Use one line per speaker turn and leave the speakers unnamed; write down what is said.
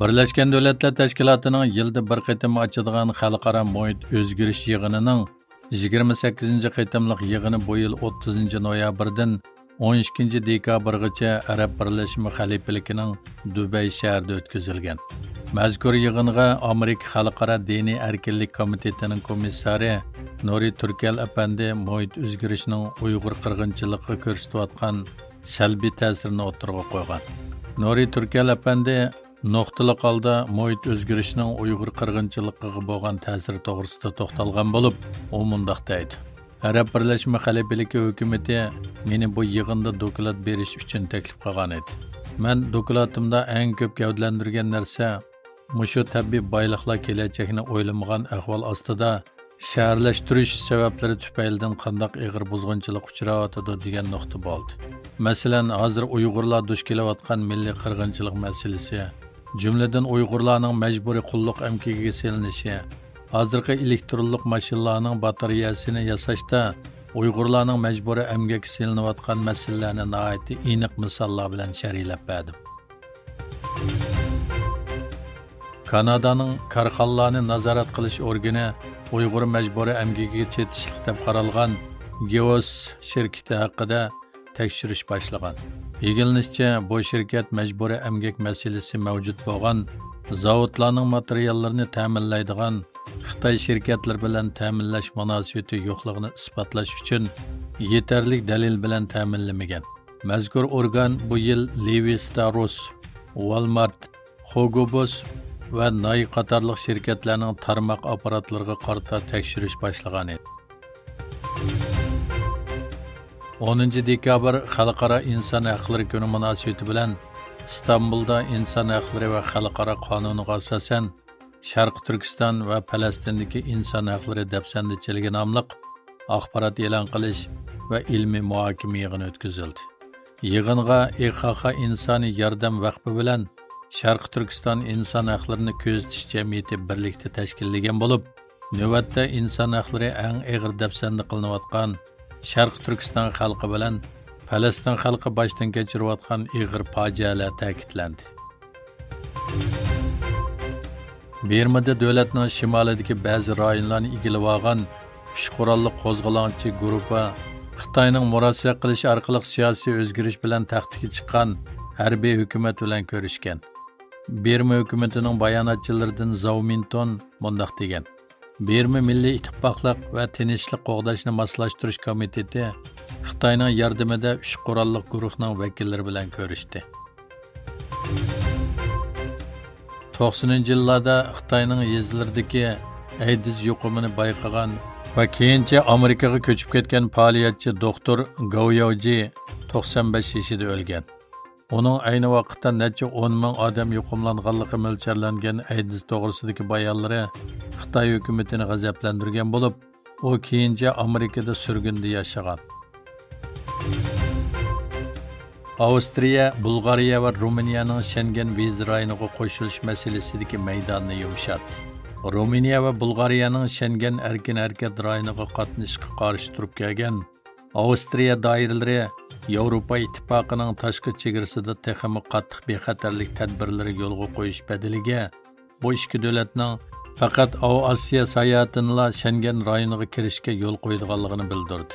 Birleşken Devletler Teşkilatı'nın yılda bir qitim açıdığan Xalqara Muhit Özgürüş yığınının 28. qitimlik yığını bu yıl 30. noyabrdan 12. dekabrgacha Arab Birleşme Xalifaligining Dubay shahrida o'tkazilgan. Mazkur yig'inga Amerika Xalqaro Diniy erkinlik komitetining komissari Nuri Turkal apandi muhit o'zgarishining Uyg'ur qirg'inchiligiga ko'rsatayotgan salbiy ta'sirini o'tirg'a qo'ygan. Nuri Turkal apandi nuqtaliq holda muhit o'zgarishining Uyg'ur qirg'inchiligiga bo'lgan ta'siri to'g'risida to'xtalgan bo'lib, u mundaq deydi. Arab Birleşme Xalifaligi hukumati meni bu yig'inda doklad berish uchun taklif qilgan edi. Men doklatimda eng ko'p gavdalantirgan narsa mushu tabiiy boyliqlar kelajakni o'ylamagan ahvol ostida shaharlashtirish sabablari tufaylidan qandaq ig'ir buzg'unchilik uchrayotidi degan nuqta bo'ldi. Masalan, hozir Uyg'urlar duch kelayotgan milliy qirg'inchilik masalasi, jumladan Uyg'urlarning majburiy qulluq amkigiga selinishi, hozirgi elektronlik mashinalarning batareyasini yasashda Uyg'urlarning majburiy amgakka selinayotgan masalalarni nihoyatda aniq misollar bilan sharhlab berdim. Kanadaning korxonalarni nazorat qilish organi Uyg'ur majburiy amgakiga chetishlik deb qaralgan Geos shirkati haqida tekshirish boshlagan. Egilishicha, bu shirkat majburiy amgak masalasi mavjud bo'lgan zavodlarning materiallarini ta'minlaydigan Xitoy shirkatlar bilan ta'minlash munosabati yo'qligini isbotlash uchun yetarli dalil bilan ta'minlamagan. Mazkur organ bu yil Levi Strauss, Walmart, Hugo Boss va Nike qatorliq shirkatlarning tarmoq apparatlariga qarata tekshirish boshlagan edi. 10 dekabr Xalqaro inson haqlari kuni munosabati bilan İstanbulda inson haqlari va xalqaro qonuniga asosan Sharq Turkiston va Falastindagi inson haqlari dafsandichiligi nomli axborot e'lon qilish va ilmiy muhokama yig'ini o'tkazildi. Yig'inga IXX insoniy yordam vaqfi bilan Sharq Turkiston inson haqlarini ko'zatish jamiyati birlikda tashkillagan bo'lib, navbatda inson haqlari eng og'ir dafsanda qilinayotgan Sharq Turkiston xalqi bilan Falastin xalqi boshdan kechirayotgan og'ir fojialar ta'kidlandi. Bermuda davlatining shimolidagi ba'zi rayonlarni egallab olgan uch qurolli qo'zg'olonchi guruhi Xitoyning murosasa qilish orqali siyosiy o'zgarish bilan taxtga chiqqan harbiy hukumat bilan ko'rishgan. Berma hukumatining bayonotchilaridan Zhao Minton mundaq degan: Berma Milliy ittifoqlik va tinchlik qo'g'dashni moslashtirish komiteti Xitoyning yordamida uch qurolli guruhning vakillari bilan ko'rishdi. 90-yillarda Xitoyning yezlaridagi AIDS yuqumini bayqagan va keyincha Amerikaga ko'chib ketgan faoliyatchi doktor Gao Yaoji 95 yoshida o'lgan. Uning ayni vaqtda necha 10 ming odam yuqumlanganligi mo'ljallangan AIDS to'g'risidagi bayonlari Xitoy hukumatini g'azablantirgan bo'lib, u keyincha Amerikada surgunda yashagan. Avstriya, Bulgariya va Ruminiyaning Schengen viza rayoniga qo'shilish masalasidagi maydonni yumshatdi. Ruminiya va Bulgariyaning Schengen erkin harakat rayoniga qatnashishga qarshi turib kelgan Avstriya doiralari Yevropa ittifoqining tashqi chegarasida texmi qattiq bexatarlik tadbirlari yo'lga qo'yish badaliga bu ikki davlatning faqat Osiyo sayohatini Schengen rayoniga kirishga yo'l qo'yadiganligini bildirdi.